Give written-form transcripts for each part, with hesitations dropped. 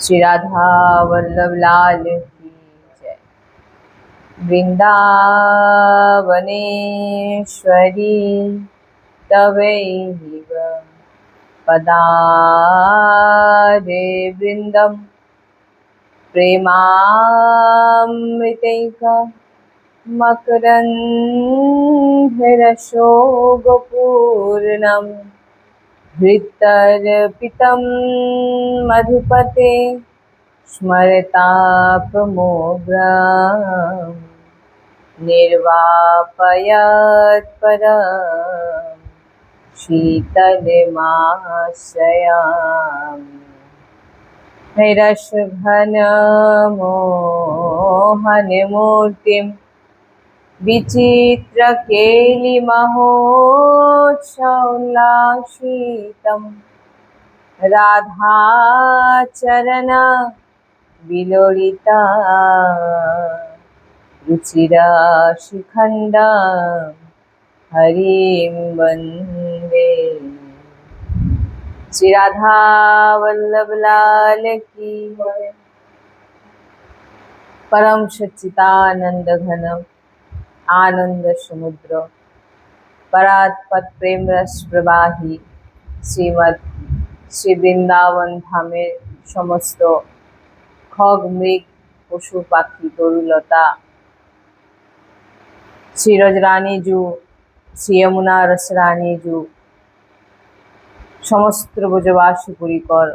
श्री राधा वल्लभ लाल की जय। वृंदावनेश्वरी तवैव पदारे वृंदम प्रेमामृतैक मकरन्धरसो गोपूर्णं हृत्तर्पितं मधुपते स्मरतापमोघ्रं निर्वापयत्परं शीतलमाश्रयामि। नैरशघनमोहनमूर्तिं विचित्रकेलिमहोत्सौल्लासितं राधाचरण विलोलिता रुचिराशिखण्डं हरिं वन्दे। श्री राधा वल्लभ लाल की जय। परम सच्चिदानंद घन आनंद समुद्र परात्पत प्रेम रस प्रवाही শ্রীমৎ শ্রী বৃন্দাবন ধামের সমস্ত খগ মৃগ পশু পাখি তরুলতা শ্রী রজরানী জু শ্রী যমুনা রসরানী জু সমস্ত ব্রজবাসী পরিকর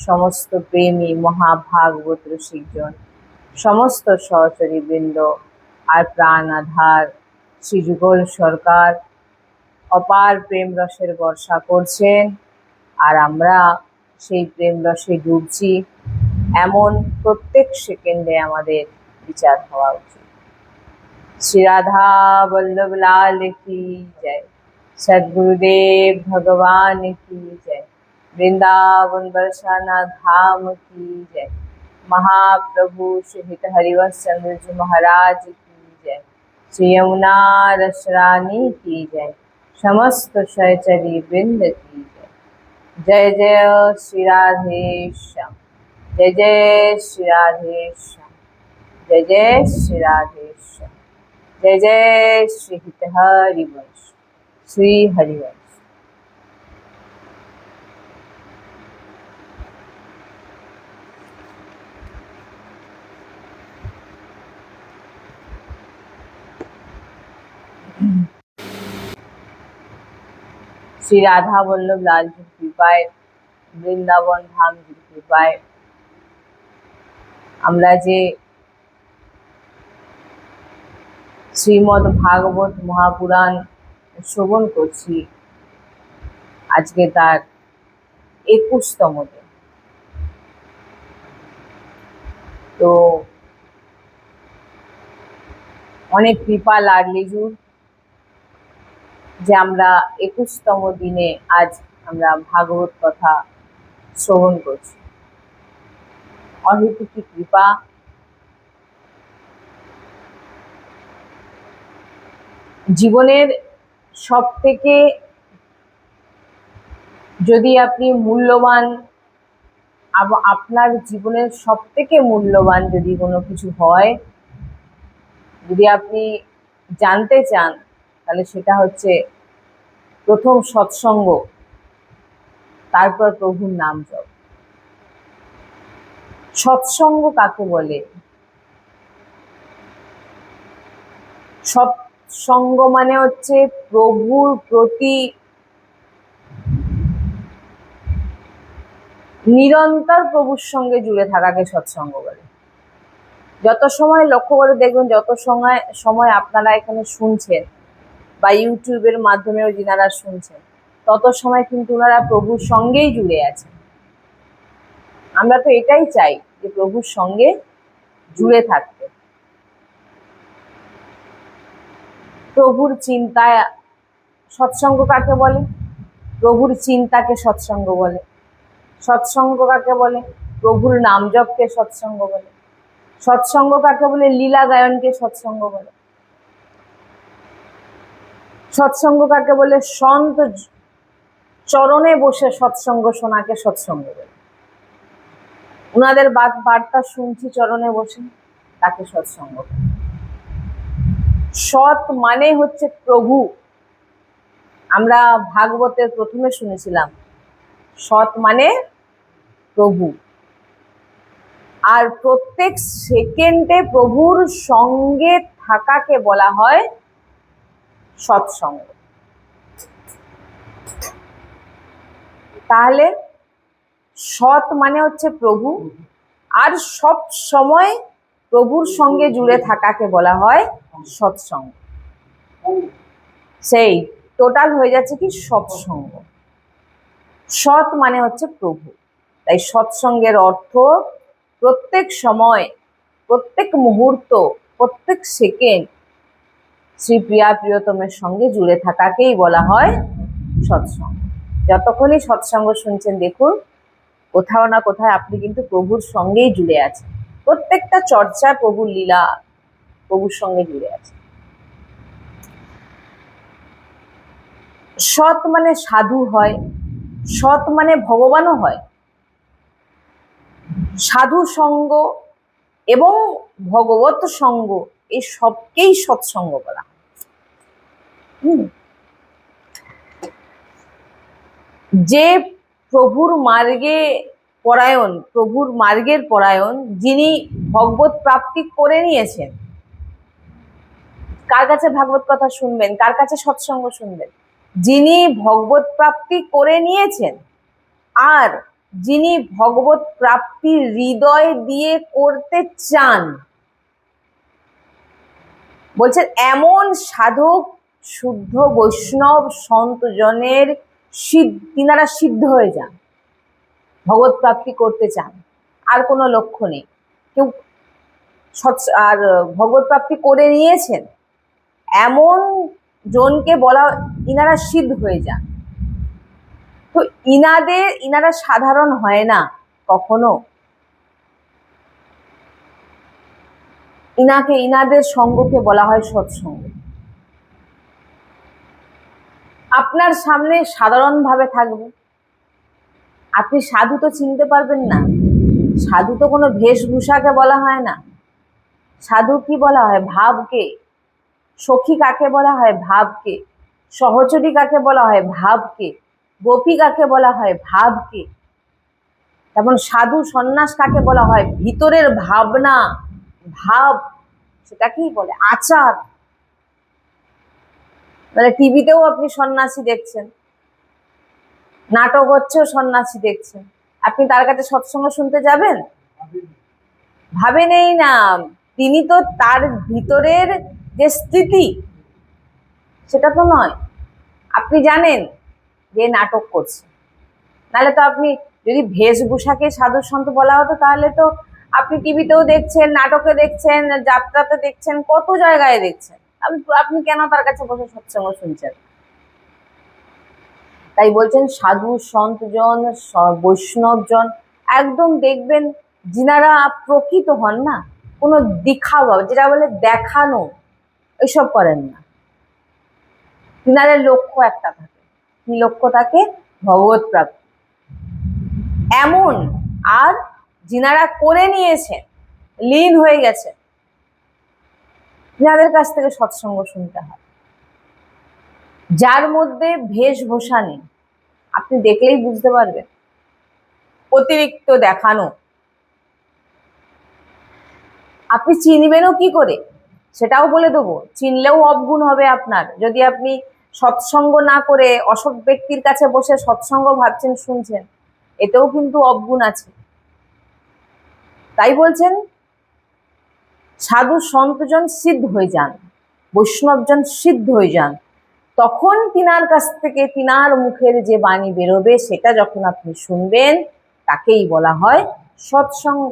সমস্ত প্রেমী মহাভাগবত রসিকজন সমস্ত সহচরী বৃন্দ আর প্রাণ আধার শ্রী যুগল সরকার অপার প্রেম রসের বর্ষা করছেন আর আমরা সেই প্রেম রসে ডুবছি, এমন প্রত্যেক সেকেন্ডে আমাদের বিচার হওয়া উচিত। শ্রী রাধা বল্লভ লাল की जय। सद्गुरुदेव भगवान की जय। वृंदावन बरसाना धाम की जय। महाप्रभु श्री हित हरिवंश चंद्र जी महाराज की जय। श्री यमुना रसरानी की जय। समस्त सहचरी वृंद की जय। जय जय श्री राधेश्याम। जय जय श्री राधेश्याम। जय जय श्री राधेश्याम। जय जय श्री हित हरिवंश श्री हरिवंश। শ্রী রাধা বল্লভ লালজির কৃপায় বৃন্দাবন ধামজির কৃপায় আমরা যে শ্রীমদ্ ভাগবত মহাপুরাণ শ্রবণ করছি, আজকে তার 21তম দিন। তো অনেক কৃপা লাডলিজুর যে আমরা 21তম দিনে আজ আমরা ভাগবত কথা শ্রবণ করছি। অহেতুকি কৃপা। জীবনের সব থেকে যদি আপনি মূল্যবান, আপনার জীবনের সব থেকে মূল্যবান যদি কোনো কিছু হয়, যদি আপনি জানতে চান, তাহলে সেটা হচ্ছে প্রথম সৎসঙ্গ, তারপর প্রভুর নাম জপ। সৎসঙ্গ কাকে বলে? সৎসঙ্গ মানে হচ্ছে প্রভুর প্রতি নিরন্তর প্রভুর সঙ্গে জুড়ে থাকাকে সৎসঙ্গ বলে। যত সময় লক্ষ্য করে দেখবেন, যত সময় আপনারা এখানে শুনছেন বা ইউটিউবের মাধ্যমেও যিনারা শুনছেন, তত সময় কিন্তু ওনারা প্রভুর সঙ্গেই জুড়ে আছেন। আমরা তো এটাই চাই যে প্রভুর সঙ্গে জুড়ে থাকতে। প্রভুর চিন্তায় সৎসঙ্গ কাকে বলে? প্রভুর চিন্তাকে সৎসঙ্গ বলে। সৎসঙ্গ কাকে বলে? প্রভুর নাম জপকে সৎসঙ্গ বলে। সৎসঙ্গ কাকে বলে? লীলা গায়নকে সৎসঙ্গ বলে। সৎসঙ্গ কাকে বলে? সন্ত চরণে বসে সৎসঙ্গ শোনাকে সৎসঙ্গ বলে। উনাদের বার্তা শুনছি চরণে বসে, তাকে সৎসঙ্গ বলে। সৎ মানে হচ্ছে প্রভু। আমরা ভাগবতের প্রথমে শুনেছিলাম সৎ মানে প্রভু। আর প্রত্যেক সেকেন্ডে প্রভুর সঙ্গে থাকাকে বলা হয় সৎসঙ্গ। তাহলে সৎ মানে হচ্ছে প্রভু, আর সব সময় প্রভুর সঙ্গে জুড়ে থাকাকে বলা হয় সৎসঙ্গ। সেই টোটাল হয়ে যাচ্ছে কি সৎসঙ্গ। সৎ মানে হচ্ছে প্রভু। তাই সৎসঙ্গের অর্থ প্রত্যেক সময়, প্রত্যেক মুহূর্ত, প্রত্যেক সেকেন্ড শ্রী প্রিয়া প্রিয়তমের সঙ্গে জুড়ে থাকাকেই বলা হয় সৎসঙ্গ। যতক্ষণই সৎসঙ্গ শুনছেন, দেখুন কোথাও না কোথাও আপনি কিন্তু প্রভুর সঙ্গেই জুড়ে আছেন। প্রত্যেকটা চর্চা প্রভুর লীলা, প্রভুর সঙ্গে জুড়ে আছে। সৎ মানে সাধু হয়, সৎ মানে ভগবানও হয়। সাধু সঙ্গ এবং ভগবত সঙ্গ এই সবকেই সৎসঙ্গ বলা। যে প্রভুর মার্গে পরায়ণ, প্রভুর মার্গের পরায়ণ, যিনি ভগবত প্রাপ্তি করে নিয়েছেন, কার কাছে ভাগবত কথা শুনবেন, কার কাছে সৎসঙ্গ শুনবেন? যিনি ভগবত প্রাপ্তি করে নিয়েছেন আর যিনি ভগবত প্রাপ্তি হৃদয় দিয়ে করতে চান, বলছেন এমন সাধক শুদ্ধ বৈষ্ণব সন্তজনের তিনারা সিদ্ধ হয়ে যান, ভগবত প্রাপ্তি করতে চান। আর কোনো লক্ষ্য নেই, কেউ আর ভগবত প্রাপ্তি করে নিয়েছেন এমন জনকে বলা, ইনারা সিদ্ধ হয়ে যান। তো ইনারা সাধারণ হয় না কখনো। ইনাদের সঙ্গকে বলা হয় সৎসঙ্গ। আপনার সামনে সাধারণ ভাবে থাকবে, আপনি সাধু তো চিনতে পারবেন না। সাধু তো কোনো বেশভূষাকে বলা হয় না। সাধু কি বলা হয়? ভাবকে। সখী কাকে বলা হয়? ভাবকে। সহচরী কাকে বলা হয়? ভাবকে। গোপী কাকে বলা হয়? ভাবকে। তেমন সাধু সন্ন্যাস কাকে বলা হয়? ভিতরের ভাবনা, ভাব, সেটাকেই বলে আচার। মানে টিভিতেও আপনি সন্ন্যাসী দেখছেন, নাটক হচ্ছেও সন্ন্যাসী দেখছেন, আপনি তার কাছে সৎসঙ্গ শুনতে যাবেন? ভাবে নেই না। তিনি তো তার ভিতরের যে স্থিতি, সেটা তো নয়। আপনি জানেন যে নাটক করছে, নাহলে তো আপনি, যদি বেশভূষাকে সাধু সন্ত বলা হতো তাহলে তো আপনি টিভিতেও দেখছেন, নাটকে দেখছেন, যাত্রাতে দেখছেন, কত জায়গায় দেখছেন, আপনি কেন তার কাছে বসে সৎসঙ্গ শুনছেন? তাই বলছেন সাধু সন্তজন, বৈষ্ণবজন একদম দেখবেন যিনারা প্রকৃত হন না, কোনো দেখাওয়া, যেটা বলে দেখানো, এসব করেন না। তিনাদের লক্ষ্য একটা থাকে। কি লক্ষ্য থাকে? ভগবত প্রাপ্তি। এমন, আর যিনারা করে নিয়েছেন, লীন হয়ে গেছে, যাদের কাছ থেকে সৎসঙ্গ শুনতে হয়। যার মধ্যে বেশভূষা নেই, আপনি দেখলেই বুঝতে পারবেন, অতিরিক্ত দেখানো। আপনি চিনবেনও কি করে সেটাও বলে দেবো। চিনলেও অবগুণ হবে আপনার। যদি আপনি সৎসঙ্গ না করে অসৎ ব্যক্তির কাছে বসে সৎসঙ্গ ভাবছেন, শুনছেন, এতেও কিন্তু অবগুণ আছে। তাই বলছেন সাধু সন্তজন সিদ্ধ হয়ে যান, বৈষ্ণবজন সিদ্ধ হয়ে যান। তখন তিনার কাছ থেকে, তিনার মুখের যে বাণী বেরোবে, সেটা যখন আপনি শুনবেন, তাকেই বলা হয় সৎসঙ্গ।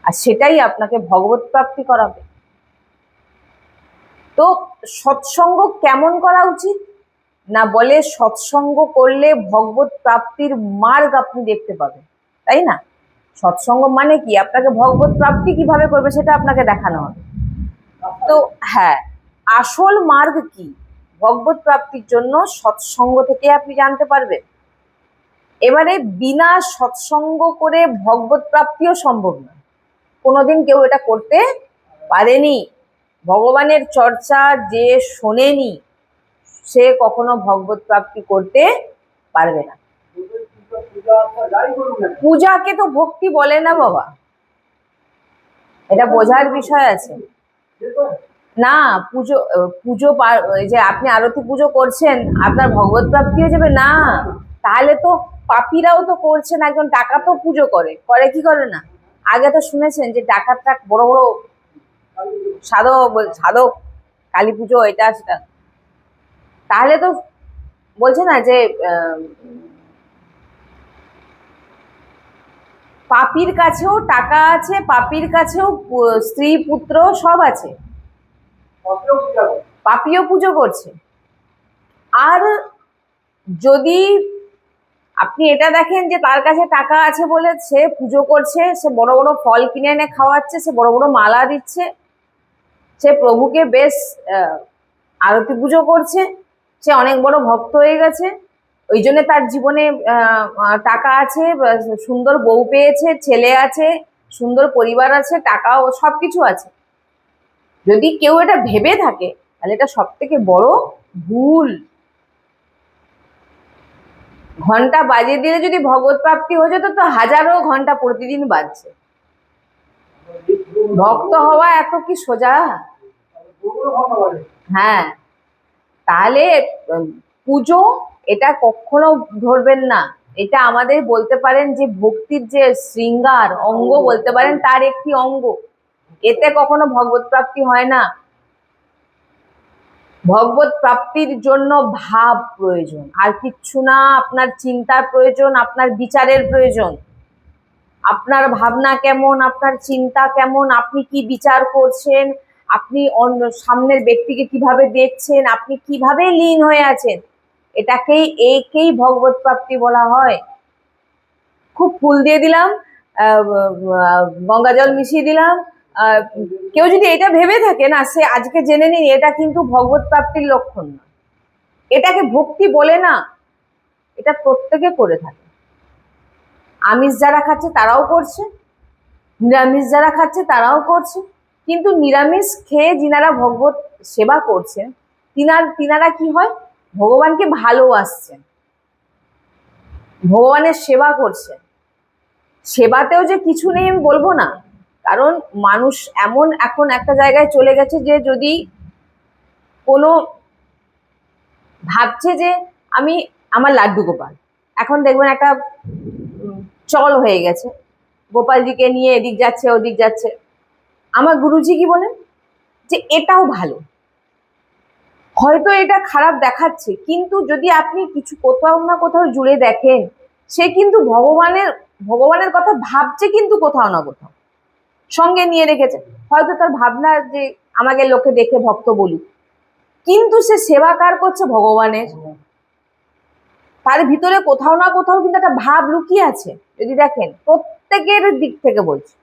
আর সেটাই আপনাকে ভগবত প্রাপ্তি করাবে। তো সৎসঙ্গ কেমন করা উচিত না, বলে সৎসঙ্গ করলে ভগবত প্রাপ্তির মার্গ আপনি দেখতে পাবেন, তাই না? সৎসঙ্গ মানে কি? আপনাকে ভগবত প্রাপ্তি কিভাবে করবে সেটা আপনাকে দেখানো হবে। তো হ্যাঁ, আসল মার্গ কি? ভগবত প্রাপ্তির জন্য সৎসঙ্গ থেকে আপনি জানতে পারবেন। এবারে বিনা সৎসঙ্গ করে ভগবত প্রাপ্তিও সম্ভব নয়, কোনোদিন কেউ এটা করতে পারেনি। ভগবানের চর্চা যে শোনেনি সে কখনো ভগবত প্রাপ্তি করতে পারবে না। পূজাকে তো ভক্তি বলে না বাবা, এটা বোঝার বিষয় আছে। না, পুজো পুজো যে আপনি আরতি পুজো করছেন আপনার ভগবত প্রাপ্তি হয়ে যাবে না, তাহলে তো পাপীরাও তো করছেন, একজন টাকা তো পুজো করে কি করে না। আগে তো শুনেছেন যে ডাকাতরা বড় বড় সাধক সাধক কালী পুজো এটা সেটা, তাহলে তো বলছে না যে পাপীর কাছেও টাকা আছে, পাপীর কাছেও স্ত্রী পুত্র সব আছে, পাপীও পুজো করছে। আর যদি আপনি এটা দেখেন যে তার কাছে টাকা আছে বলে সে পুজো করছে, সে বড় বড় ফল কিনে এনে খাওয়াচ্ছে, সে বড় বড় মালা দিচ্ছে, সে প্রভুকে বেশ আরতি পুজো করছে, সে অনেক বড় ভক্ত হয়ে গেছে, ওই জন্য তার জীবনে টাকা আছে, সুন্দর বউ পেয়েছে, ছেলে আছে, সুন্দর পরিবার আছে, টাকাও সবকিছু আছে। যদি কেউ এটা ভেবে থাকে তাহলে এটা সব থেকে বড় ভুল। ঘন্টা বাজিয়ে দিলে যদি ভগবত প্রাপ্তি হয়ে যেত তো হাজারো ঘন্টা প্রতিদিন বাজছে। ভক্ত হওয়া এত কি সোজা? হ্যাঁ, তাহলে পুজো এটা কখনো ধরবেন না, এটা আমাদের বলতে পারেন যে ভক্তির যে শৃঙ্গার অঙ্গ বলতে পারেন, তার একটি অঙ্গ। এতে কখনো ভগবত প্রাপ্তি হয় না। ভগবত প্রাপ্তির জন্য ভাব প্রয়োজন, আর কিচ্ছু না। আপনার চিন্তার প্রয়োজন, আপনার বিচারের প্রয়োজন। আপনার ভাবনা কেমন, আপনার চিন্তা কেমন, আপনি কি বিচার করছেন, আপনি সামনের ব্যক্তিকে কিভাবে দেখছেন, আপনি কিভাবে লীন হয়ে আছেন, একেই ভগবত প্রাপ্তি বলা হয়। খুব ফুল দিয়ে দিলাম, গঙ্গা জল মিশিয়ে দিলাম, কেউ যদি এটা ভেবে থাকে না সে আজকে জেনে নিন, এটা কিন্তু ভগবত প্রাপ্তির লক্ষণ না, এটাকে ভক্তি বলে না। এটা প্রত্যেকে করে থাকে। আমিষ যারা খাচ্ছে তারাও করছে, নিরামিষ যারা খাচ্ছে তারাও করছে, কিন্তু নিরামিষ খেয়ে যিনারা ভগবত সেবা করছেন তিনারা কি হয়, ভগবানকে ভালোবাসছেন, ভগবানের সেবা করছেন। সেবাতেও যে কিছু নেই আমি বলবো না, কারণ মানুষ এমন এখন একটা জায়গায় চলে গেছে যে যদি কোনো ভাবছে যে আমার লাড্ডু গোপাল, এখন দেখবেন একটা চল হয়ে গেছে, গোপালজিকে নিয়ে এদিক যাচ্ছে ওদিক যাচ্ছে। আমার গুরুজি কি বলেন যে এটাও ভালো, হয়তো এটা খারাপ দেখাচ্ছে, কিন্তু যদি আপনি কিছু কোথাও না কোথাও জুড়ে দেখেন সে কিন্তু ভগবানের কথা ভাবছে, কিন্তু কোথাও না কোথাও সঙ্গে নিয়ে রেখেছে। হয়তো তার ভাবনা যে আমাকে লোকে দেখে ভক্ত বলুক, কিন্তু সে সেবা কার করছে, ভগবানের। তার ভিতরে কোথাও না কোথাও কিন্তু একটা ভাব লুকিয়ে আছে। যদি দেখেন প্রত্যেকের দিক থেকে বলছি,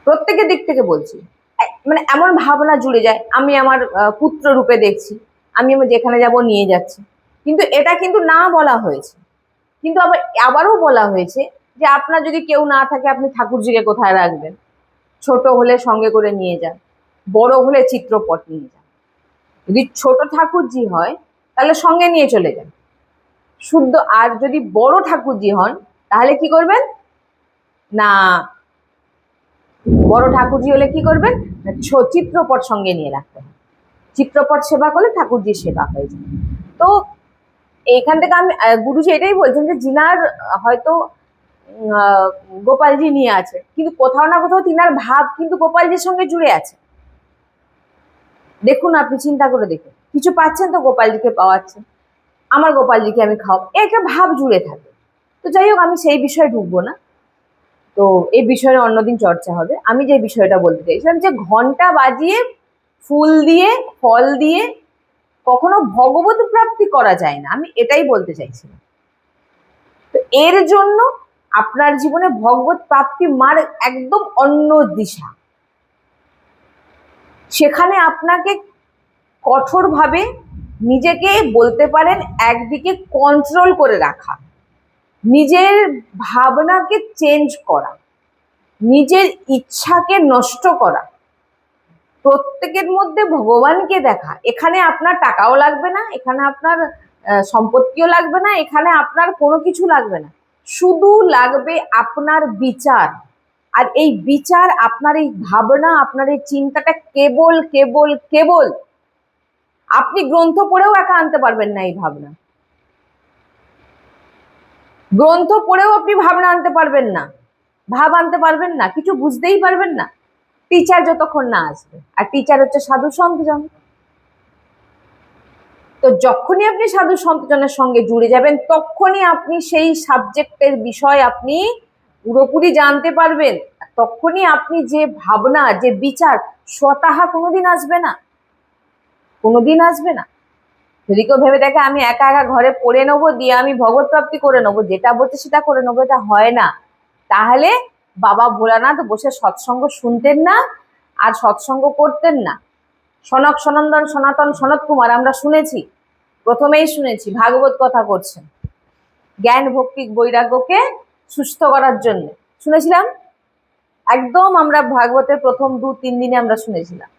প্রত্যেকের দিক থেকে বলছি, মানে এমন ভাবনা জুড়ে যায়, আমি আমার পুত্র রূপে দেখছি, আমি যেখানে যাব নিয়ে যাচ্ছি। কিন্তু এটা কিন্তু না বলা হয়েছে, কিন্তু আবারও বলা হয়েছে যে আপনার যদি কেউ না থাকে আপনি ঠাকুরজিকে কোথায় রাখবেন, ছোট হলে সঙ্গে করে নিয়ে যান, বড় হলে চিত্রপট নিয়ে যান। যদি ছোট ঠাকুরজি হয় তাহলে সঙ্গে নিয়ে চলে যান শুদ্ধ, আর যদি বড় ঠাকুরজি হন তাহলে কি করবেন না, বড় ঠাকুরজি হলে কি করবেন, চিত্রপট সঙ্গে নিয়ে রাখতে হবে। চিত্রপট সেবা করলে ঠাকুরজির সেবা হয়ে যায়। তো এইখান থেকে আমি গুরুজি এটাই বলছেন যে যিনার হয়তো গোপালজি নিয়ে আছে, কিন্তু কোথাও না কোথাও তিনার ভাব কিন্তু গোপালজির সঙ্গে জুড়ে আছে। দেখুন, আপনি চিন্তা করে দেখুন, কিছু পাচ্ছেন তো গোপালজিকে পাওয়াচ্ছেন, আমার গোপালজিকে আমি খাওয়াবো, একটা ভাব জুড়ে থাকে। তো যাই হোক, আমি সেই বিষয়ে ঢুকবো না, তো এই বিষয়ে অন্যদিন চর্চা হবে। আমি যে বিষয়টা বলতে চাইছিলাম যে ঘন্টা বাজিয়ে ফুল দিয়ে ফল দিয়ে কখনো ভগবত প্রাপ্তি করা যায় না, আমি এটাই বলতে চাইছিলাম। তো এর জন্য আপনার জীবনে ভগবত প্রাপ্তি একদম অন্য দিশা, সেখানে আপনাকে কঠোরভাবে নিজেকে বলতে পারেন একদিকে কন্ট্রোল করে রাখা, নিজের ভাবনাকে চেঞ্জ করা, নিজের ইচ্ছাকে নষ্ট করা, প্রত্যেকের মধ্যে ভগবানকে দেখা। এখানে আপনার টাকাও লাগবে না, এখানে আপনার সম্পত্তিও লাগবে না, এখানে আপনার কোনো কিছু লাগবে না, শুধু লাগবে আপনার বিচার। আর এই বিচার, আপনার এই ভাবনা, আপনার এই চিন্তাটা কেবল কেবল কেবল আপনি গ্রন্থ পড়েও একা আনতে পারবেন না। এই ভাবনা গ্রন্থ পড়েও আপনি ভাবনা আনতে পারবেন না, ভাব আনতে পারবেন না, কিছু বুঝতেই পারবেন না, টিচার যতক্ষণ না আসবে। আর টিচার হচ্ছে সাধু সন্তজন। তো যখনই আপনি সাধু সন্তজনের সঙ্গে জুড়ে যাবেন, তখনই আপনি সেই সাবজেক্টের বিষয় আপনি পুরোপুরি জানতে পারবেন। তখনই আপনি যে ভাবনা, যে বিচার, স্বতঃ কোনোদিন আসবে না, কোনোদিন আসবে না। যদি কেউ ভেবে দেখে আমি একা একা ঘরে পড়ে নেবো, দিয়ে আমি ভগবত প্রাপ্তি করে নেবো, যেটা বলছে সেটা করে নেবো, এটা হয় না। তাহলে বাবা ভোলানাথ বসে সৎসঙ্গ শুনতেন না, আর সৎসঙ্গ করতেন না। সনক সনন্দন সনাতন সনত কুমার আমরা শুনেছি, প্রথমেই শুনেছি ভাগবত কথা করছেন জ্ঞান ভক্তি বৈরাগ্যকে সুস্থ করার জন্য, শুনেছিলাম একদম। আমরা ভাগবতের প্রথম 2-3 দিনে আমরা শুনেছিলাম।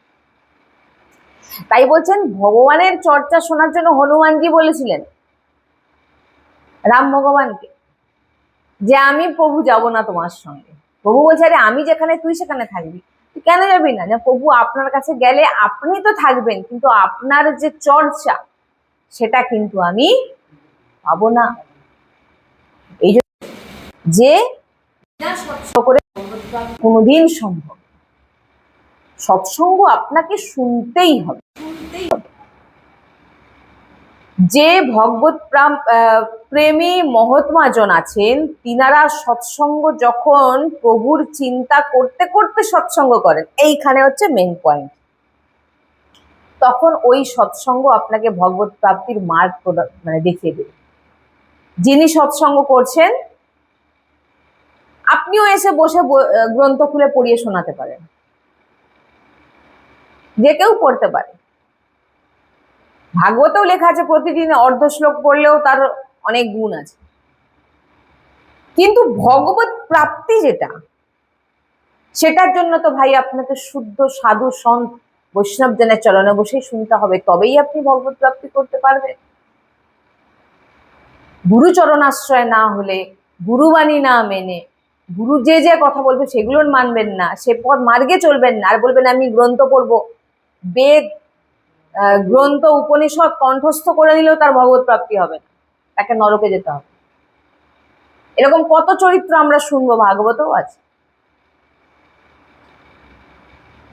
তাই বলছেন ভগবানের চর্চা শোনার জন্য হনুমানজি বলেছিলেন রাম ভগবানকে যে আমি প্রভু যাব না তোমার সঙ্গে। প্রভু বলছে আরে আমি যেখানে তুই সেখানে থাকবি, তুই কেন যাবি না? প্রভু আপনার কাছে গেলে আপনি তো থাকবেন, কিন্তু আপনার যে চর্চা সেটা কিন্তু আমি পাবো না। এই যে করে কোনোদিন সম্ভব, সৎসঙ্গ আপনাকে শুনতেই হবে। যে ভগবত প্রেমী মহাত্মাজন আছেন, তিনারা সৎসঙ্গ যখন প্রভুর চিন্তা করতে করতে সৎসঙ্গ করেন, এইখানে হচ্ছে মেন পয়েন্ট, তখন ওই সৎসঙ্গ আপনাকে ভগবত প্রাপ্তির মার্গ মানে দেখিয়ে দেবে। যিনি সৎসঙ্গ করছেন আপনিও এসে বসে গ্রন্থ খুলে পড়িয়ে শোনাতে পারেন, যে কেউ পড়তে পারে। ভাগবতেও লেখা আছে প্রতিদিন অর্ধ শ্লোক পড়লেও তার অনেক গুণ আছে, কিন্তু ভগবত প্রাপ্তি যেটা, সেটার জন্য তো ভাই আপনাকে শুদ্ধ সাধু সন্ত বৈষ্ণব জনের চরণে বসেই শুনতে হবে, তবেই আপনি ভগবত প্রাপ্তি করতে পারবেন। গুরুচরণ আশ্রয় না হলে, গুরুবাণী না মেনে, গুরু যে যে কথা বলবে সেগুলোর মানবেন না, সে পথ মার্গে চলবেন না, আর বলবেন আমি গ্রন্থ পড়বো, বেদ গ্রন্থ উপনিষদ কণ্ঠস্থ করে নিলেও তার ভগবত প্রাপ্তি হবে না, তাকে নরকে যেতে হবে। এরকম কত চরিত্র আমরা শুনবো, ভাগবতও আছে।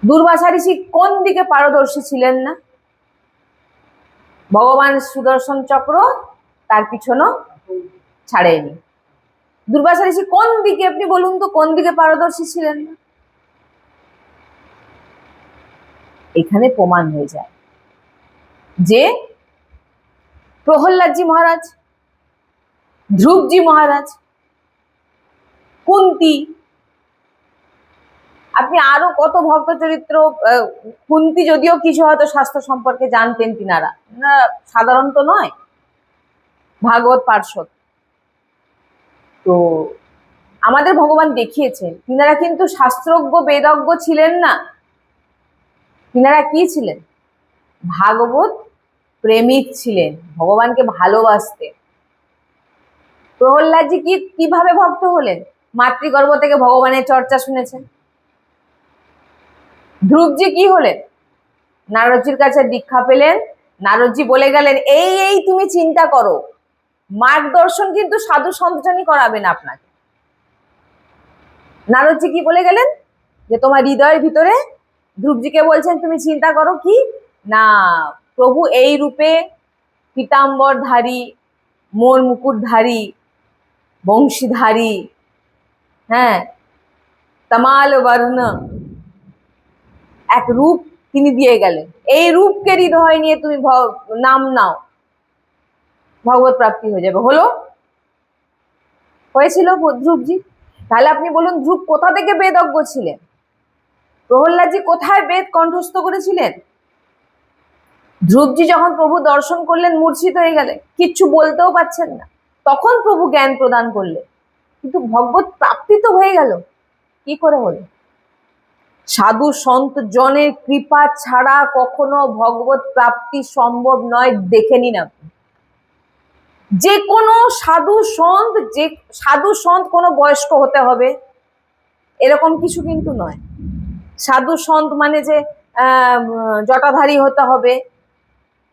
দুর্বাসা ঋষি কোন দিকে পারদর্শী ছিলেন না? ভগবান সুদর্শন চক্র তার পিছনও ছাড়েনি। দুর্বাসা ঋষি কোন দিকে, আপনি বলুন তো, কোন দিকে পারদর্শী ছিলেন না? এখানে প্রমাণ হয়ে যায় যে প্রহ্লাদজি মহারাজ, ধ্রুবজি মহারাজ, কুন্তি, আপনি আরো কত ভক্ত চরিত্র, কুন্তি যদিও কিছু হয়তো স্বাস্থ্য সম্পর্কে জানতেন, তিনারা সাধারণত নয়, ভাগবত পার্শ্বদ। তো আমাদের ভগবান দেখিয়েছেন তিনারা কিন্তু শাস্ত্রজ্ঞ বেদজ্ঞ ছিলেন না, তিনারা কি ছিলেন? ভাগবত প্রেমিক ছিলেন, ভগবানকে ভালোবাসতেন। প্রহ্লাদজি কিভাবে ভক্ত হলেন? মাতৃগর্ভ থেকে ভগবানের চর্চা শুনেছেন। ধ্রুবজি কি হলেন? নারদজির কাছে দীক্ষা পেলেন, নারদজি বলে গেলেন এই এই তুমি চিন্তা করো। মার্গদর্শন কিন্তু সাধু সন্তজনই করাবেন আপনাকে। নারদজি কি বলে গেলেন? যে তোমার হৃদয়ের ভিতরে, ধ্রুবজিকে বলছেন তুমি চিন্তা করো কি না, প্রভু এই রূপে পীতাম্বরধারী, মোর মুকুটধারী, বংশীধারী, হ্যাঁ, তমাল বর্ণ এক রূপ তিনি দিয়ে গেলেন, এই রূপকে হৃদয় নিয়ে তুমি নাম নাও, ভগবত প্রাপ্তি হয়ে যাবে। হলো? হয়েছিল ধ্রুবজি? তাহলে আপনি বলুন ধ্রুব কোথা থেকে বেদজ্ঞ ছিলেন? প্রহ্লাদজি কোথায় বেদ কণ্ঠস্থ করেছিলেন? ধ্রুবজি যখন প্রভু দর্শন করলেন মূর্ছিত হয়ে গেলেন, কিচ্ছু বলতেও পারছেন না, তখন প্রভু জ্ঞান প্রদান করলেন। কিন্তু ভগবত প্রাপ্তি তো হয়ে গেল, কি করে হলো? সাধু সন্ত জনের কৃপা ছাড়া কখনো ভগবত প্রাপ্তি সম্ভব নয়, দেখে নিন আপনি। যে কোনো সাধু সন্ত কোনো বয়স্ক হতে হবে এরকম কিছু কিন্তু নয়। সাধু সন্ত মানে যে জটাধারী হতে হবে,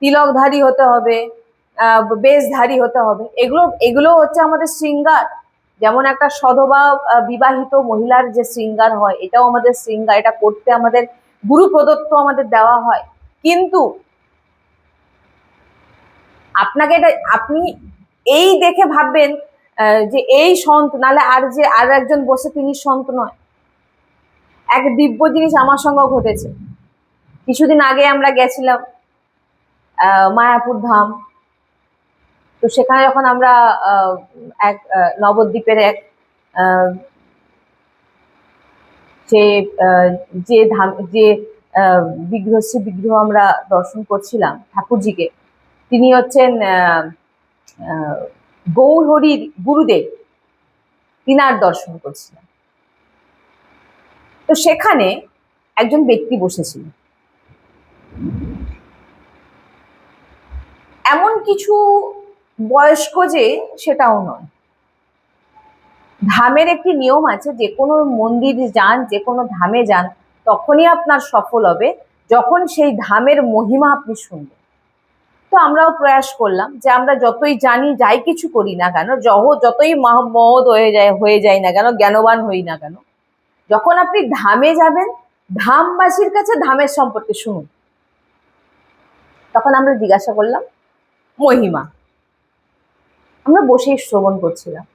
তিলকধারী হতে হবে, বেশধারী হতে হবে, এগুলো হচ্ছে আমাদের শৃঙ্গার। যেমন একটা সধবা বিবাহিত মহিলার যে শৃঙ্গার হয়, এটাও আমাদের শৃঙ্গার, এটা করতে আমাদের গুরু প্রদত্ত আমাদের দেওয়া হয়। কিন্তু আপনাকে এটা আপনি এই দেখে ভাববেন যে এই সন্ত, নালে আর একজন বসে তিনি সন্ত নয়। এক দিব্য জিনিস আমার সঙ্গে ঘটেছে। কিছুদিন আগে আমরা গেছিলাম মায়াপুর ধাম। তো সেখানে যখন আমরা এক নবদ্বীপের এক যে ধাম, যে বিগ্রহ আমরা দর্শন করছিলাম ঠাকুরজিকে, তিনি হচ্ছেন গৌরহরির গুরুদেব, তিনার দর্শন করছিলাম। তো সেখানে একজন ব্যক্তি বসেছিল। এমন কিছু বয়স্ক যে সেটাও নয়। ধামের একটি নিয়ম আছে, যে কোনো মন্দির যান, যে কোনো ধামে যান, তখনই আপনার সফল হবে যখন সেই ধামের মহিমা আপনি শুনবেন। তো আমরাও প্রয়াস করলাম যে আমরা যতই জানি, যাই কিছু করি না কেন, যতই মহৎ হয়ে যায় না কেন, জ্ঞানবান হই না কেন, যখন আপনি ধামে যাবেন, ধামবাসীর কাছে ধামের সম্পর্কে শুনুন। তখন আমরা জিজ্ঞাসা করলাম মহিমা, আমরা বসেই শ্রবণ করছিলাম।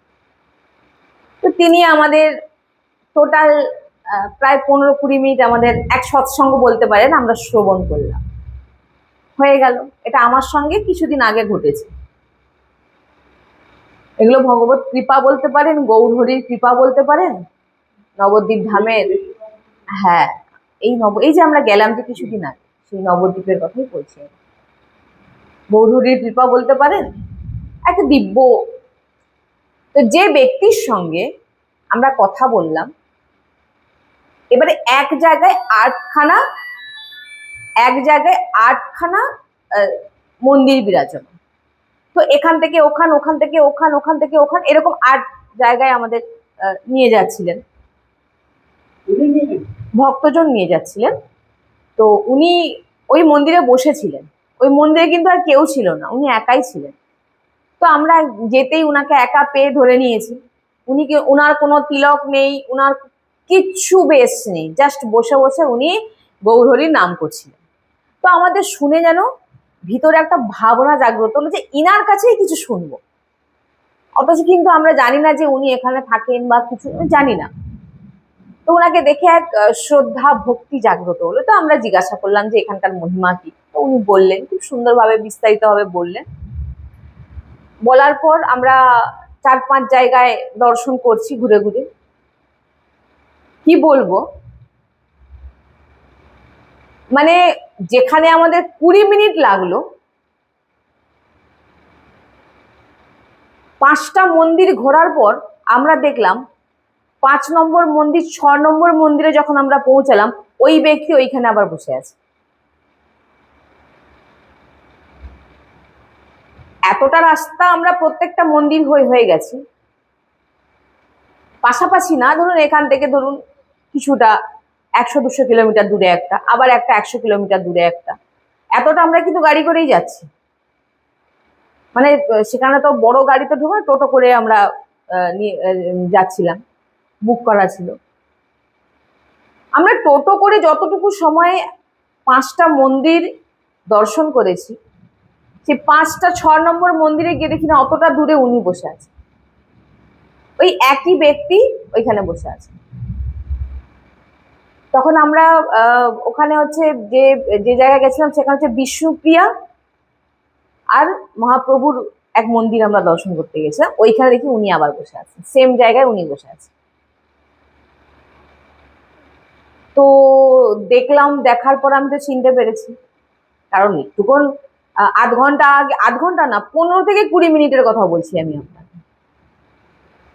তো তিনি আমাদের টোটাল প্রায় 15-20 মিনিট আমাদের এক সৎসঙ্গ বলতে পারেন আমরা শ্রবণ করলাম। হয়ে গেল। এটা আমার সঙ্গে কিছুদিন আগে ঘটেছে। এগুলো ভগবত কৃপা বলতে পারেন, গৌরহরির কৃপা বলতে পারেন, নবদ্বীপ ধামের। হ্যাঁ, এই যে আমরা গেলাম যে কিছুদিন আগে, সেই নবদ্বীপের কথাই বলছি। গৌরহরির কৃপা বলতে পারেন, একটা দিব্য। তো যে ব্যক্তির সঙ্গে আমরা কথা বললাম, এবারে এক জায়গায় আটখানা মন্দির বিরাজমান। তো এখান থেকে ওখান, ওখান থেকে ওখান, ওখান থেকে ওখান, এরকম 8 জায়গায় আমাদের নিয়ে যাচ্ছিলেন, ভক্তজন নিয়ে যাচ্ছিলেন। তো উনি ওই মন্দিরে বসেছিলেন। ওই মন্দিরে কিন্তু আর কেউ ছিল না, উনি একাই ছিলেন। তো আমরা যেতেই উনাকে একা পেয়ে ধরে নিয়েছি। উনার কোনো তিলক নেই, উনার কিচ্ছু বেশ নেই, জাস্ট বসে বসে উনি গৌরহরির নাম করছিলেন। তো আমাদের শুনে যেন ভিতরে একটা ভাবনা জাগ্রত হলো যে ইনার কাছেই কিছু শুনবো। অথচ কিন্তু আমরা জানি না যে উনি এখানে থাকেন বা কিছু, জানি না। তো ওনাকে দেখে এক শ্রদ্ধা ভক্তি জাগ্রত হলো। তো আমরা জিজ্ঞাসা করলাম যে এখানকার মহিমা কি। তো উনি বললেন, খুব সুন্দরভাবে বিস্তারিতভাবে বললেন। বলার পর আমরা 4-5 জায়গায় দর্শন করছি ঘুরে ঘুরে। কি বলবো, মানে যেখানে আমাদের 20 মিনিট লাগলো, 5টা মন্দির ঘোরার পর আমরা দেখলাম 5 নম্বর মন্দির, 6 নম্বর মন্দিরে যখন আমরা পৌঁছালাম, ওই ব্যক্তি ওইখানে আবার বসে আছে। এতটা রাস্তা আমরা প্রত্যেকটা মন্দির হয়ে গেছি, পাশাপাশি না। ধরুন এখান থেকে ধরুন কিছুটা 100-200 কিলোমিটার দূরে একটা, আবার একটা 100 কিলোমিটার দূরে একটা, এতটা আমরা কিন্তু গাড়ি করেই যাচ্ছি। মানে সেখানে তো বড় গাড়িতে ঢোকা, টোটো করে আমরা যাচ্ছিলাম, বুক করা ছিল। আমরা টোটো করে যতটুকু সময়ে 5টা মন্দির দর্শন করেছি, সেই 5টা 6 নম্বর মন্দিরে গিয়ে দেখি না অতটা দূরে উনি বসে আছে, ওই একই ব্যক্তি ওইখানে বসে আছে। তখন আমরা ওখানে হচ্ছে যে জায়গায় গেছিলাম, সেখানে হচ্ছে বিষ্ণুপ্রিয়া আর মহাপ্রভুর এক মন্দির আমরা দর্শন করতে গেছিলাম। ওইখানে দেখি উনি আবার বসে আছেন, সেম জায়গায় উনি বসে আছেন। তো দেখলাম, দেখার পর আমি তো চিনতে পেরেছি কারণ একটুক্ষণ আধ ঘন্টা আগে, আধ ঘন্টা না, 15 থেকে 20 মিনিটের কথা বলছি আমি আপনাকে।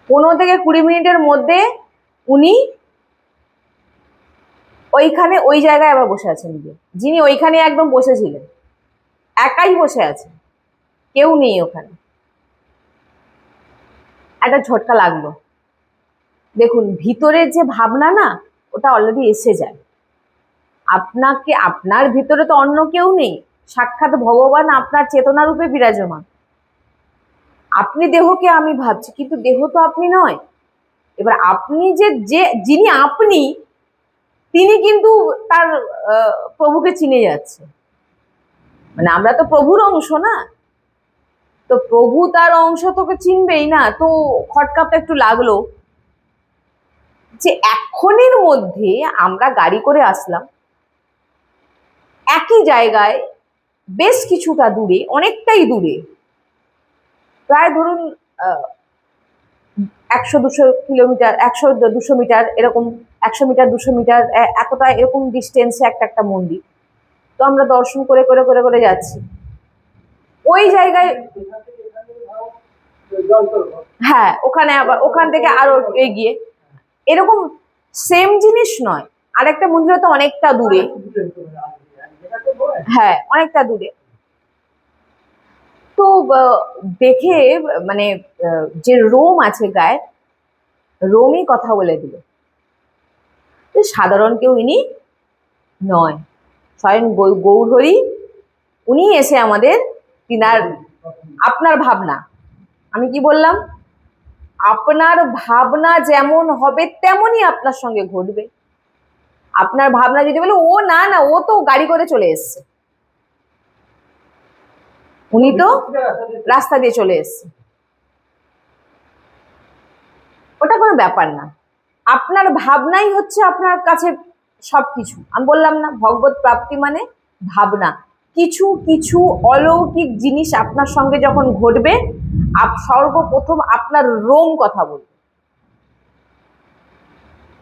15 থেকে 20 মিনিটের মধ্যে উনি ওইখানে ওই জায়গায় আবার বসে আছেন গিয়ে, যিনি ওইখানে একদম বসেছিলেন একাই বসে আছে, কেউ নেই ওখানে। একটা ঝটকা লাগলো। দেখুন, ভিতরের যে ভাবনা না, ওটা অলরেডি এসে যায় আপনাকে। আপনার ভিতরে তো অন্য কেউ নেই, সাক্ষাৎ ভগবান আপনার চেতনা রূপে বিরাজমান। আপনি দেহকে আমি ভাবছি, কিন্তু দেহ তো আপনি নয়। এবার আপনি যে যিনি আপনি, তিনি কিন্তু তার প্রভুকে চিনে যাচ্ছে। মানে আমরা তো প্রভুর অংশ না, তো প্রভু তার অংশ তোকে চিনবেই না। তো খটকাটা একটু লাগলো যে এক্ষণের মধ্যে আমরা গাড়ি করে আসলাম একই জায়গায়, বেশ কিছুটা দূরে, অনেকটাই দূরে, প্রায় ধরুন 100-200 কিলোমিটার, 100-200 মিটার এরকম, 100 মিটার 200 মিটার এতটা এরকম ডিস্টেন্সে একটা একটা মন্দির। তো আমরা দর্শন করে করে করে করে যাচ্ছি ওই জায়গায়। হ্যাঁ, ওখানে আবার ওখান থেকে আরো এগিয়ে, এরকম সেম জিনিস নয়, আরেকটা মন্দির তো অনেকটা দূরে। হ্যাঁ, অনেকটা দূরে। তো দেখে মানে যে রোম আছে গায়ে, রোমই কথা বলে দিল, সাধারণ কেউ ইনি নয়, স্বয়ং গৌরহরি। উনি এসে আমাদের, তিনার আপনার ভাবনা, আমি কি বললাম, আপনার ভাবনা যেমন হবে তেমনই আপনার সঙ্গে ঘটবে। আপনার ভাবনা যদি বলে ও না না, ও তো গাড়ি করে চলে এসছে, উনি তো রাস্তা দিয়ে চলে এসছে, ওটা কোনো ব্যাপার না। আপনার ভাবনাই হচ্ছে আপনার কাছে সবকিছু। আমি বললাম না, ভগবত প্রাপ্তি মানে ভাবনা। কিছু কিছু অলৌকিক জিনিস আপনার সঙ্গে যখন ঘটবে, সর্বপ্রথম আপনার রোম কথা বলবে,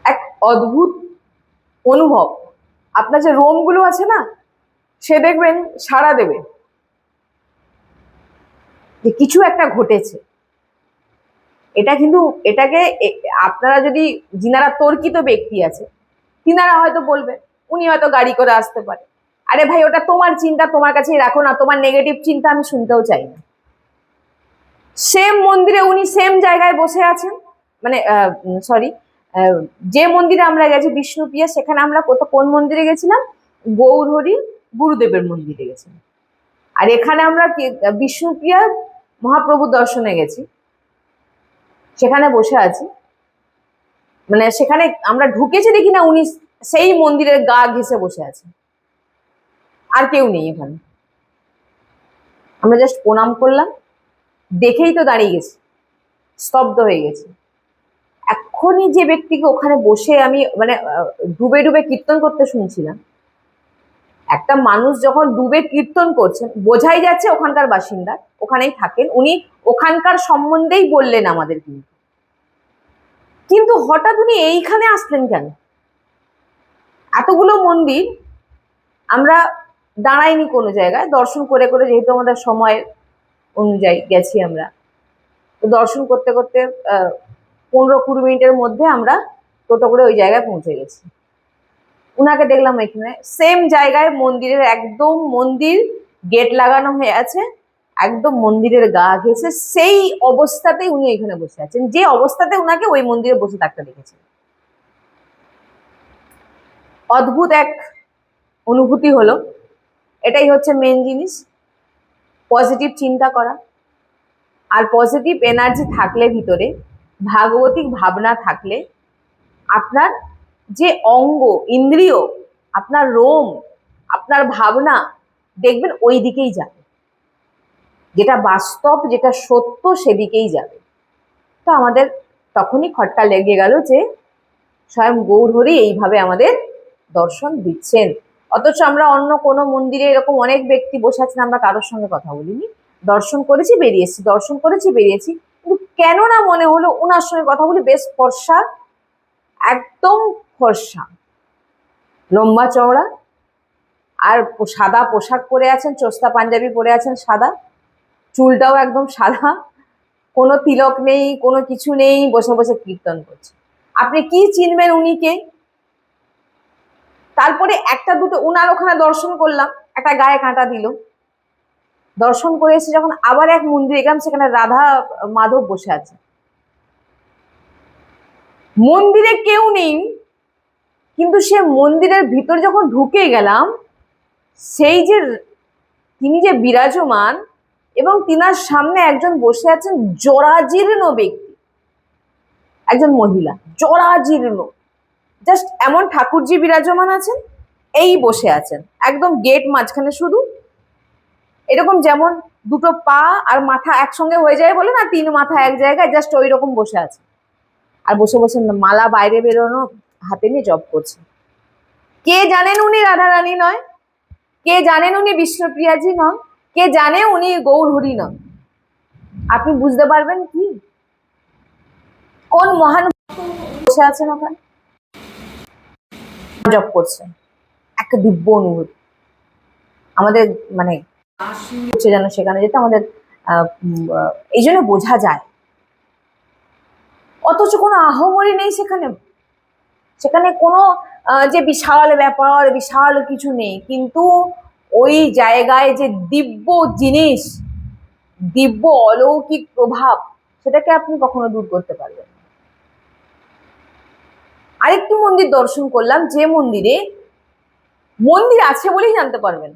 এক অদ্ভুত অনুভব। আপনার যে রোমগুলো আছে না, সে দেখবেন সাড়া দেবে যে কিছু একটা ঘটেছে। এটা কিন্তু, এটাকে আপনারা যদি, যিনারা তর্কিত ব্যক্তি আছে, তিনারা হয়তো বলবে, উনি হয়তো গাড়ি করে আসতে পারে। আরে ভাই, ওটা তোমার চিন্তা, তোমার কাছেই রাখো না, তোমার নেগেটিভ চিন্তা আমি শুনতেও চাই না। সেম মন্দিরে উনি সেম জায়গায় বসে আছেন, মানে সরি, যে মন্দিরে আমরা গেছি বিষ্ণুপ্রিয়া, সেখানে আমরা কোন মন্দিরে গেছিলাম, গৌরহরি গুরুদেবের মন্দিরে গেছিলাম। আর এখানে আমরা বিষ্ণুপ্রিয়া মহাপ্রভু দর্শনে গেছি, সেখানে বসে আছি। মানে সেখানে আমরা ঢুকেছি, দেখি না উনি সেই মন্দিরের গা ঘেঁষে বসে আছে, আর কেউ নেই এখানে। আমরা জাস্ট প্রণাম করলাম, দেখেই তো দাঁড়িয়ে গেছি, স্তব্ধ হয়ে গেছি। এক্ষুনি যে ব্যক্তিকে ওখানে বসে আমি মানে ডুবে ডুবে কীর্তন করতে শুনছিলাম, একটা মানুষ যখন ডুবে কীর্তন করছেন, বোঝাই যাচ্ছে ওখানকার বাসিন্দা, ওখানেই থাকেন উনি, ওখানকার সম্বন্ধেই বললেন আমাদের। কিন্তু হঠাৎ উনি এইখানে আসলেন কেন? এতগুলো মন্দির আমরা দাঁড়াইনি কোনো জায়গায়, দর্শন করে করে, যেহেতু আমাদের সময় অনুযায়ী গেছি আমরা, তো দর্শন করতে করতে 15-20 মিনিটের মধ্যে আমরা টোটো করে ওই জায়গায় পৌঁছে গেছি। উনাকে দেখলাম এখানে সেম জায়গায়, মন্দিরের একদম, মন্দির গেট লাগানো হয়ে আছে, একদম মন্দিরের গা ঘেঁষে সেই অবস্থাতেই উনি এখানে বসে আছেন, যে অবস্থাতে উনাকে ওই মন্দিরে বসে থাকতে দেখেছেন। অদ্ভুত এক অনুভূতি হলো। এটাই হচ্ছে মেন জিনিস, পজিটিভ চিন্তা করা। আর পজিটিভ এনার্জি থাকলে ভিতরে, ভাগবতিক ভাবনা থাকলে, আপনার যে অঙ্গ ইন্দ্রিয়, আপনার রোম, আপনার ভাবনা, দেখবেন ওই দিকেই যাবে, যেটা বাস্তব, যেটা সত্য, সেদিকেই যাবে। তো আমাদের তখনই খটকা লেগে গেল যে স্বয়ং গৌরহরি এইভাবে আমাদের দর্শন দিচ্ছেন। অথচ আমরা অন্য কোনো মন্দিরে এরকম অনেক ব্যক্তি বসে আছেন, আমরা কারোর সঙ্গে কথা বলিনি, দর্শন করেছি বেরিয়েছি, দর্শন করেছি বেরিয়েছি। কিন্তু কেন না মনে হলো ওনার সঙ্গে কথা বলি, বেশ ফর্সা, একদম ফর্সা, লম্বা চওড়া, আর সাদা পোশাক পরে আছেন, চোস্তা পাঞ্জাবি পরে আছেন সাদা, চুলটাও একদম সাদা, কোনো তিলক নেই, কোনো কিছু নেই, বসে বসে কীর্তন করছে। আপনি কি চিনবেন উনি কে? তারপরে একটা দুটো উনার ওখানে দর্শন করলাম, একটা গায়ে কাঁটা দিল। দর্শন করে এসে যখন আবার এক মন্দিরে গেলাম, সেখানে রাধা মাধব বসে আছে। মন্দিরে কেউ নেই, কিন্তু সে মন্দিরের ভিতর যখন ঢুকে গেলাম, সেই যে তিনি যে বিরাজমান এবং তিনার সামনে একজন বসে আছেন জরাজীর্ণ ব্যক্তি, একজন মহিলা জরাজীর্ণ, জাস্ট এমন ঠাকুরজি বিরাজমান আছেন, এই বসে আছেন একদম গেট মাঝখানে, শুধু এরকম যেমন দুটো পা আর মাথা একসঙ্গে হয়ে যায় বলে না, তিন মাথা এক জায়গায়, জাস্ট ওই রকম বসে আছে। আর বসে বসে মালা বাইরে বেরোনো হাতে নিয়ে জপ করছে। কে জানেন উনি রাধারানী নয়? কে জানেন উনি বিষ্ণুপ্রিয়াজি নন? কে জানে উনি গৌরহরি নন? আপনি বুঝতে পারবেন কি কোন মহান বসে আছেন ওখানে জপ করছেন? একটা দিব্য অনুভূতি আমাদের, মানে যেন সেখানে যেতে আমাদের এই জন্য বোঝা যায়। অথচ কোনো আহমরি নেই সেখানে, সেখানে কোনো যে বিশাল ব্যাপার, বিশাল কিছু নেই, কিন্তু ওই জায়গায় যে দিব্য জিনিস, দিব্য অলৌকিক প্রভাব, সেটাকে আপনি কখনো দূর করতে পারবেন না। আরেকটি মন্দির দর্শন করলাম, যে মন্দিরে মন্দির আছে বলেই জানতে পারবেন,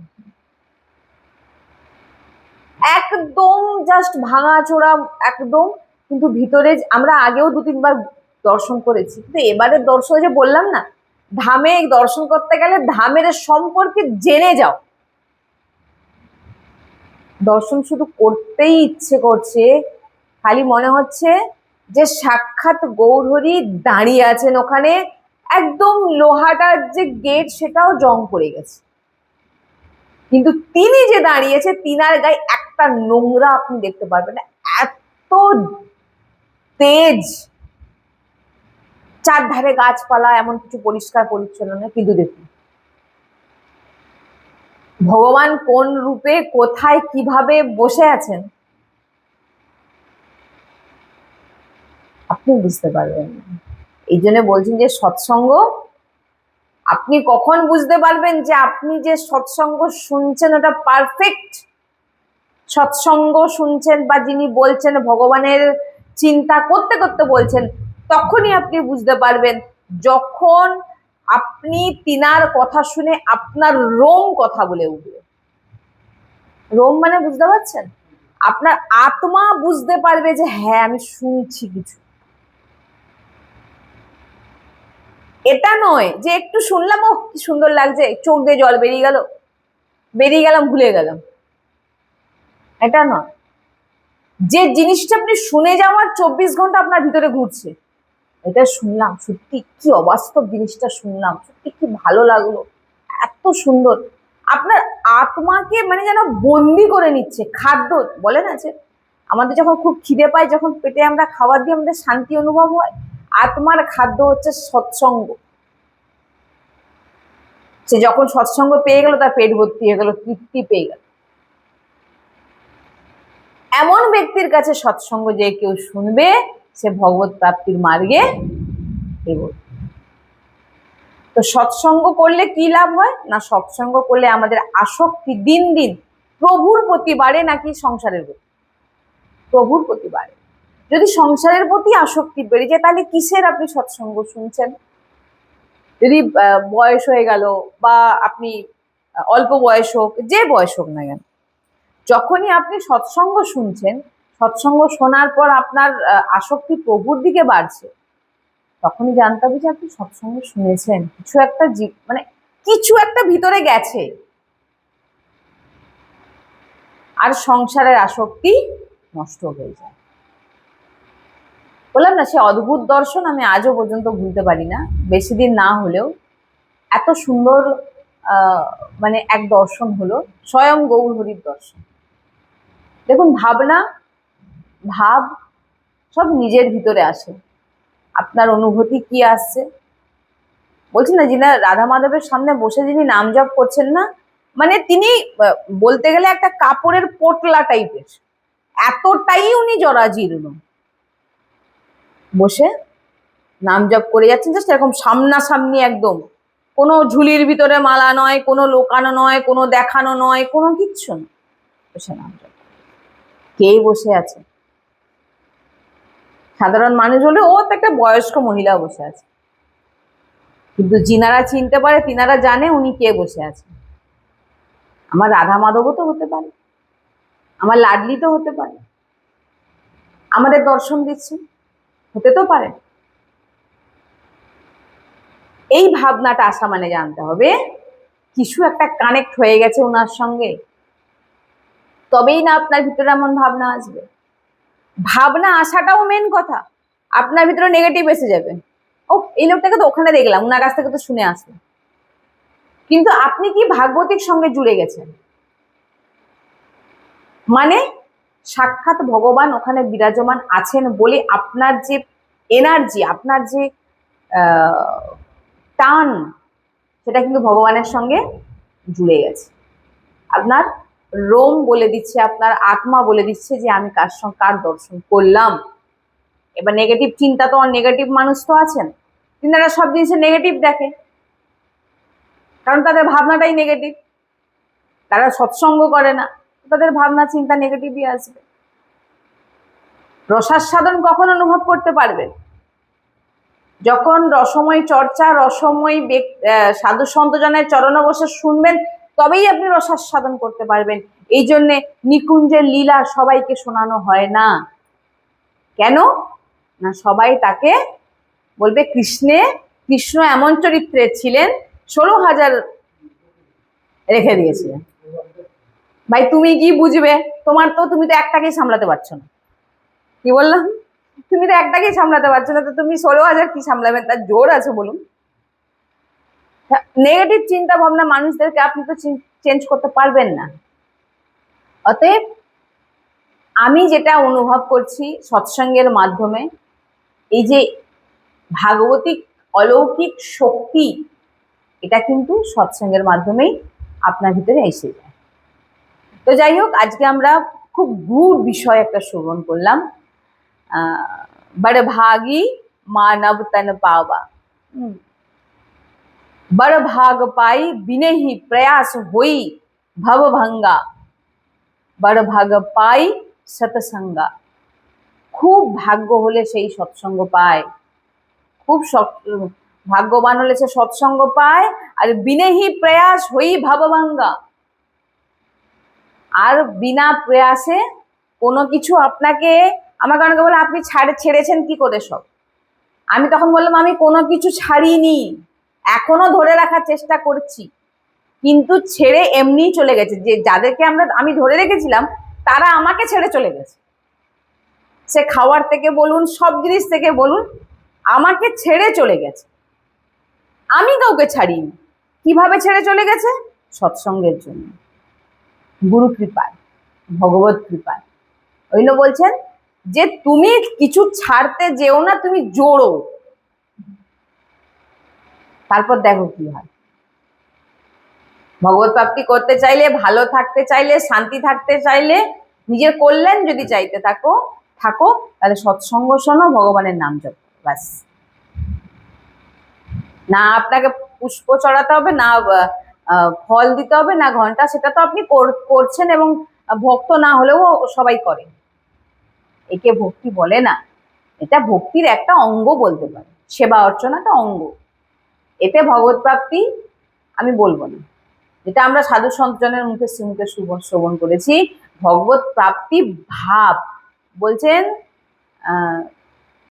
একদম জাস্ট ভাঙাচোরা একদম, কিন্তু ভিতরে আমরা আগেও দু তিনবার দর্শন করেছি, কিন্তু এবারের দর্শন যে বললাম না, ধামে দর্শন করতে গেলে ধামের সম্পর্কে জেনে যাও। দর্শন শুধু করতেই ইচ্ছে করছে, খালি মনে হচ্ছে যে সাক্ষাৎ গৌরহরি দাঁড়িয়ে আছেন ওখানে, একদম লোহাটার যে গেট সেটাও জং পড়ে গেছে, কিন্তু তিনি যে দাঁড়িয়েছে, তিনার গায়ে একটা নোংরা আপনি দেখতে পারবেন না, এত তেজ। চারধারে গাছপালা, এমন কিছু পরিষ্কার পরিচ্ছন্ন নয়, কিন্তু দেখুন ভগবান কোন রূপে, কোথায়, কিভাবে বসে আছেন আপনি বুঝতে পারবেন না। এই জন্য বলছেন যে সৎসঙ্গ, আপনি কখন বুঝতে পারবেন যে আপনি যে সৎসঙ্গ শুনছেন ওটা পারফেক্ট সৎসঙ্গ শুনছেন, বা যিনি বলছেন ভগবানের চিন্তা করতে করতে বলছেন, তখনই আপনি বুঝতে পারবেন যখন আপনি তিনার কথা শুনে আপনার রোম কথা বলে উঠবে। রোম মানে বুঝতে পারছেন, আপনার আত্মা বুঝতে পারবে যে হ্যাঁ আমি শুনছি কিছু। এটা নয় যে একটু শুনলাম, ও কি সুন্দর লাগছে, চোখ দিয়ে জল বেরিয়ে গেলাম ভুলে গেলাম, এটা নয়। যে জিনিসটা আপনি শুনে যাওয়ার 24 ঘন্টা আপনার ভিতরে ঘুরছে, এটা শুনলাম, সত্যি কি অবাস্তব জিনিসটা শুনলাম, সত্যি কি ভালো লাগলো, এত সুন্দর, আপনার আত্মাকে মানে যেন বন্দি করে নিচ্ছে। খাদ্য বলে না যে আমাদের যখন খুব খিদে পায়, যখন পেটে আমরা খাবার দিই আমাদের শান্তি অনুভব হয়, আত্মার খাদ্য হচ্ছে সৎসঙ্গ। সে যখন সৎসঙ্গ পেয়ে গেল, তার পেট ভর্তি হয়ে গেল, তৃপ্তি পেয়ে গেল। এমন ব্যক্তির কাছে সৎসঙ্গ যে কেউ শুনবে, সে ভগবত প্রাপ্তির মার্গে এগোবে। তো সৎসঙ্গ করলে কি লাভ হয় না, সৎসঙ্গ করলে আমাদের আসক্তি দিন দিন প্রভুর প্রতি বাড়ে, নাকি সংসারের প্রতি? প্রভুর প্রতি বাড়ে। যদি সংসারের প্রতি আসক্তি বেড়ে যায়, তাহলে কিসের আপনি সৎসঙ্গ শুনছেন? যদি বয়স হয়ে গেল, বা আপনি অল্প বয়স হোক, যে বয়স হোক না কেন, যখনই আপনি সৎসঙ্গ শুনছেন, সৎসঙ্গ শোনার পর আপনার আসক্তি প্রভুর দিকে বাড়ছে, তখনই জানতে হবে যে আপনি সৎসঙ্গ শুনেছেন, কিছু একটা মানে কিছু একটা ভিতরে গেছে, আর সংসারের আসক্তি নষ্ট হয়ে যায়। বললাম না, সে অদ্ভুত দর্শন আমি আজও পর্যন্ত ভুলতে পারি না, বেশি দিন না হলেও এত সুন্দর মানে এক দর্শন হলো, স্বয়ং গৌরহরির দর্শন। দেখুন, ভাবনা ভাব সব নিজের ভিতরে আসে, আপনার অনুভূতি কি আসছে। বলছি না, যিনি রাধা মাধবের সামনে বসে যিনি নাম জপ করছেন না, মানে তিনি বলতে গেলে একটা কাপড়ের পোটলা টাইপের, এতটাই উনি জরাজীর্ণ, বসে নাম জপ করে যাচ্ছেন, জাস্ট এরকম সামনাসামনি একদম, কোনো ঝুলির ভিতরে মালা নয়, কোনো লোকানো নয়, কোনো দেখানো নয়, কোনো কিচ্ছু না, বসে নাম জপ। কে বসে আছে? সাধারণ মানুষ হলে ও তো একটা বয়স্ক মহিলা বসে আছে, কিন্তু যিনারা চিনতে পারে তিনারা জানে উনি কে বসে আছে। আমার রাধা মাধবও তো হতে পারে, আমার লাডলি তো হতে পারে, আমাদের দর্শন দিচ্ছে, হতে তো পারে। এই ভাবনাটা আসা মানে জানতে হবে কিছু একটা কানেক্ট হয়ে গেছে ওনার সঙ্গে, তবেই না আপনার ভিতরে এমন ভাবনা আসবে। ভাবনা আসাটাও মেন কথা, আপনার ভিতরে নেগেটিভ এসে যাবে, ও এই লোকটাকে তো ওখানে দেখলাম, ওনার কাছ থেকে তো শুনে আসলাম, কিন্তু আপনি কি ভাগবতীর সঙ্গে জুড়ে গেছেন, মানে সাক্ষাৎ ভগবান ওখানে বিরাজমান আছেন বলে আপনার যে এনার্জি, আপনার যে টান, সেটা কিন্তু ভগবানের সঙ্গে জুড়ে গেছে। আপনার রোম বলে দিচ্ছে, আপনার আত্মা বলে দিচ্ছে যে আমি কার সঙ্গে কার দর্শন করলাম। এবার নেগেটিভ চিন্তা তো, নেগেটিভ মানুষ তো আছেন, তিনারা সব জিনিসে নেগেটিভ দেখে, কারণ তাদের ভাবনাটাই নেগেটিভ, তারা সৎসঙ্গ করে না, তাদের ভাবনা চিন্তা নেগেটিভই আসবে। রসাস্বাদন কখন অনুভব করতে পারবেন? যখন রসময় চর্চা, রসময় সাধু সন্তজনের চরণে বসে শুনবেন, তবেই আপনি রসাস্বাদন করতে পারবেন। এই জন্যে নিকুঞ্জের লীলা সবাইকে শোনানো হয় না। কেন না? সবাই তাকে বলবে কৃষ্ণ এমন চরিত্রের ছিলেন, 16,000 রেখে দিয়েছিলেন। ভাই তুমি কি বুঝবে? তুমি তো একটাকেই সামলাতে পারছো না। কি বললাম? তুমি তো একটাকেই সামলাতে পারছো না, তো তুমি 16,000 কি সামলাবেন? তার জোর আছে বলুন? নেগেটিভ চিন্তা ভাবনা মানুষদেরকে আপনি তো চেঞ্জ করতে পারবেন না। অতএব আমি যেটা অনুভব করছি সৎসঙ্গের মাধ্যমে, এই যে ভাগবতিক অলৌকিক শক্তি, এটা কিন্তু সৎসঙ্গের মাধ্যমেই আপনার ভিতরে এসে যায়। তো যাই হোক, আজকে আমরা খুব গূঢ় বিষয় একটা শ্রবণ করলাম, বড় ভাগী মানব তন পাওয়া। बड़ भाग पाई बिने ही प्रयास होई भव भंगा, बड़ भाग पाई সৎসঙ্গা। খুব ভাগ্য হলে সেই সৎসঙ্গ পায়, খুব ভাগ্যবান হলে সে সৎসঙ্গ পায়। আর বিনে হি প্রয়াস হই ভবভঙ্গা, আর বিনা প্রয়াসে কোনো কিছু আপনাকে, আমাকে অনেকে বলে আপনি ছেড়েছেন কি করে সব। আমি তখন বললাম আমি কোনো কিছু ছাড়িনি, এখনো ধরে রাখার চেষ্টা করছি, কিন্তু ছেড়ে এমনি চলে গেছে। যে যাদেরকে আমি ধরে রেখেছিলাম তারা আমাকে ছেড়ে চলে গেছে, সে খাওয়ার থেকে বলুন, সব জিনিস থেকে বলুন, আমাকে ছেড়ে চলে গেছে। আমি কাউকে ছাড়িনি। কিভাবে ছেড়ে চলে গেছে? সৎসঙ্গের জন্য, গুরু কৃপায়, ভগবত কৃপায়। ওইগুলো বলছেন যে তুমি কিছু ছাড়তে যেও না, তুমি জোড়ো, তারপর দেখো কি হয়। ভগবত প্রাপ্তি করতে চাইলে, ভালো থাকতে চাইলে, শান্তি থাকতে চাইলে, নিজের কল্যাণ যদি চাইতে থাকো তাহলে সৎসঙ্গ শোনো, ভগবানের নাম জপ, ব্যাস। না আপনাকে পুষ্প চড়াতে হবে, না ফল দিতে হবে, না ঘন্টা, সেটা তো আপনি করছেন, এবং ভক্ত না হলেও সবাই করে। একে ভক্তি বলে না, এটা ভক্তির একটা অঙ্গ বলতে পারে, সেবা অর্চনাটা অঙ্গ। এতে ভগবত প্রাপ্তি আমি বলবো না, যেটা আমরা সাধু সন্তজনের মুখে শ্রীমুখে শ্রবণ করেছি, ভগবত প্রাপ্তি ভাব। বলছেন